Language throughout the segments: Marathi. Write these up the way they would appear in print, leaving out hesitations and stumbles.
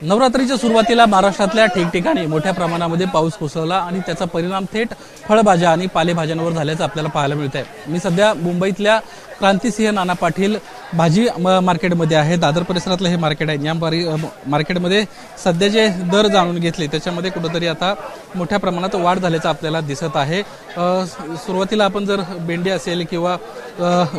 नवरात्रीच्या सुरुवातीला महाराष्ट्रातल्या ठिकठिकाणी मोठ्या प्रमाणामध्ये पाऊस कोसळला आणि त्याचा परिणाम थेट फळभाज्या आणि पालेभाज्यांवर झाल्याचं आपल्याला पाहायला मिळत आहे। मी सध्या मुंबईतल्या क्रांतिसिंह नाना पाटील भाजी मार्केटमध्ये आहे। दादर परिसरातलं हे मार्केट आहे। या मार्केटमध्ये सध्या जे दर जाणून घेतले त्याच्यामध्ये कुठेतरी आता मोठ्या प्रमाणात वाढ झाल्याचं आपल्याला दिसत आहे। सुरुवातीला आपण जर भेंडी असेल किंवा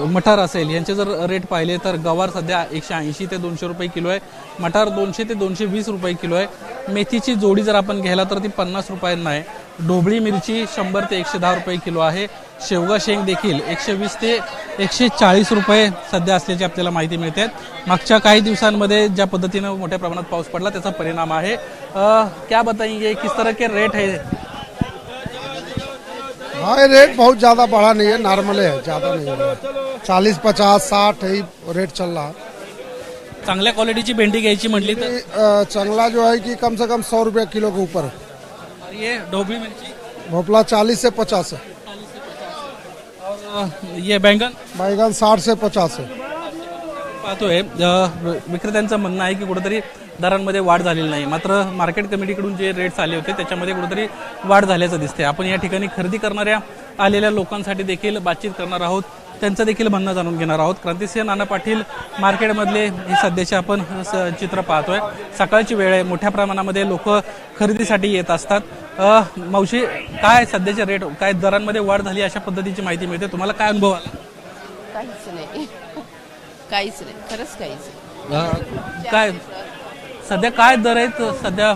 मटार असेल यांचे जर रेट पाहिले तर गवार सध्या 180 ते 200 रुपये किलो आहे, मटार 200 ते 220 रुपये किलो आहे। मेथीची जोडी जर आपण घ्यायला तर ती 50 रुपयांना आहे। ढोबळी मिरची 100 ते 110 रुपये किलो आहे। शेवगा शेंग देखील 120 ते 140 रुपये सध्या असल्याची आपल्याला माहिती मिळते। मागच्या काही दिवसांमध्ये ज्या पद्धतीने मोठ्या प्रमाणात पाऊस पडला त्याचा परिणाम आहे। क्या बताएंगे किस तरह के रेट है? हाँ, ये रेट बहुत ज़्यादा बढ़ा नहीं है, नॉर्मल है, ज़्यादा नहीं है। 40, 50, 60 ही रेट चल रहा है। चांगल्या क्वालिटीची भेंडी घ्यायची म्हटली तर चंगला जो है कि कम से कम 100 रुपये किलो के ऊपर है। ये ढोबळी मिर्ची भोपला 40 से 50 है। और ये बैंगन बैगन 60 से 50 है। पाहतोय विक्रेत्यांचं म्हणणं आहे की कुठेतरी दरांमध्ये वाढ झालेली नाही, मात्र मार्केट कमिटीकडून जे रेट्स आले होते त्याच्यामध्ये कुठेतरी वाढ झाल्याचं दिसते। आपण या ठिकाणी खरेदी करणाऱ्या आलेल्या लोकांसाठी देखील बातचीत करणार आहोत, त्यांचं देखील म्हणणं जाणून घेणार आहोत। क्रांतिसिंह नाना पाटील मार्केटमधले हे सध्याचे आपण चित्र पाहतोय। सकाळची वेळ आहे, मोठ्या प्रमाणामध्ये लोक खरेदीसाठी येत असतात। मावशी, काय सध्याचे रेट, काय दरांमध्ये वाढ झाली अशा पद्धतीची माहिती मिळते, तुम्हाला काय अनुभव आला? काहीच नाही, काहीच नाही, खरंच काहीच नाही। काय सध्या काय दर आहेत सध्या?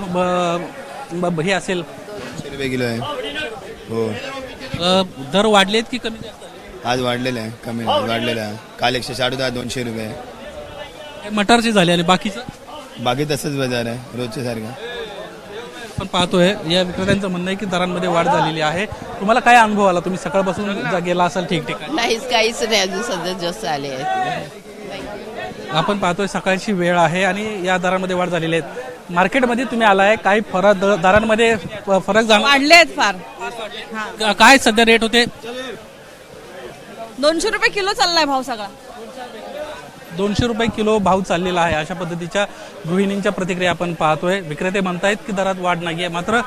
हे असेल 200 रुपये किलो आहे। हो, दर वाढलेत की कमी जास्त? आज वाढलेलं आहे, कमी वाढलेलं आहे। काल 160 होता, 200 रुपये। मटारची झाली आणि बाकीचं बाकी तसंच बाजार आहे रोजच्या सारखं। आपण पाहतोय या विक्रेत्यांचं म्हणणं आहे की दरांमध्ये वाढ झालेली आहे। तुम्हाला काय अनुभव आला? तुम्ही सकाळपासून गेला असाल ठिकठिकाणी? नाहीच, काहीच नाही, अजून सध्या जस्ट आले आहेत। आपण पाहतोय सकाळची वेळ आहे आणि या दरांमध्ये वाढ झालेली आहे। मार्केटमध्ये तुम्ही आलाय, काही फरक दरांमध्ये फरक जाणून वाढलेत फार। काय सध्या रेट होते? 200 रुपये किलो चाललाय भाव सगळा। 200 रुपये किलो भाव चाललेला आहे। अशा पद्धतीच्या गृहिणींच्या प्रतिक्रिया आपण पाहतोय। विक्रेते म्हणतायत की दरात वाढ नाहीये, मात्र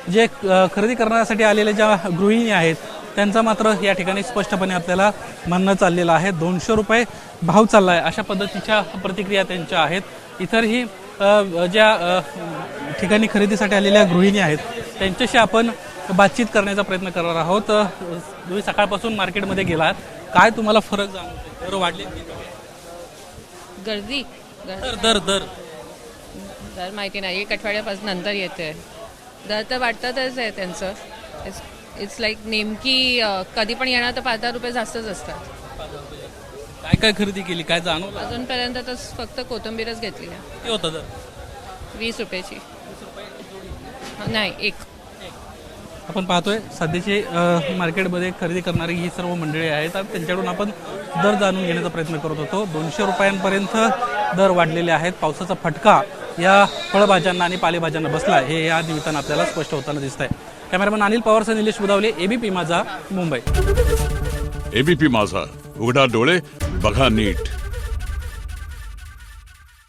जे खरेदी करण्यासाठी आलेल्या ज्या गृहिणी आहेत त्यांचं मात्र या ठिकाणी स्पष्टपणे आपल्याला म्हणणं चाललेलं आहे। 200 रुपये भाव चाललाय अशा पद्धतीच्या प्रतिक्रिया त्यांच्या आहेत। इतरही ज्या ठिकाणी खरेदीसाठी आलेल्या गृहिणी आहेत त्यांच्याशी आपण बातचीत करण्याचा प्रयत्न करणार आहोत। तुम्ही सकाळपासून मार्केटमध्ये गेलात, काय तुम्हाला फरक जाणवतो? दर वाढले? गर्दी दर दर दर दर माहिती नाही, एक आठवड्यापासून नंतर येते। दर तर वाटतातच आहे त्यांचं। इट्स लाईक नेमकी कधी पण येणार तर 5-10 रुपये जास्तच असतात। काय काय खरेदी केली, काय जाणवलं? अजूनपर्यंत तर फक्त कोथिंबीरच घेतली आहे। किती होतं दर? 20 रुपयाची नाही, एक। आपण पाहतोय सध्याची मार्केटमध्ये खरेदी करणारी ही सर्व मंडळी आहेत आणि त्यांच्याकडून आपण दर जाणून घेण्याचा प्रयत्न करत होतो। 200 रुपयांपर्यंत दर वाढलेले आहेत। पावसाचा फटका या फळभाज्यांना आणि पालेभाज्यांना बसला हे या निमित्तानं आपल्याला स्पष्ट होताना दिसत आहे। कॅमेरामॅन अनिल पवारसह निलेश बुदावले, एबीपी माझा, मुंबई। एबीपी माझा, उघडा डोळे बघा नीट।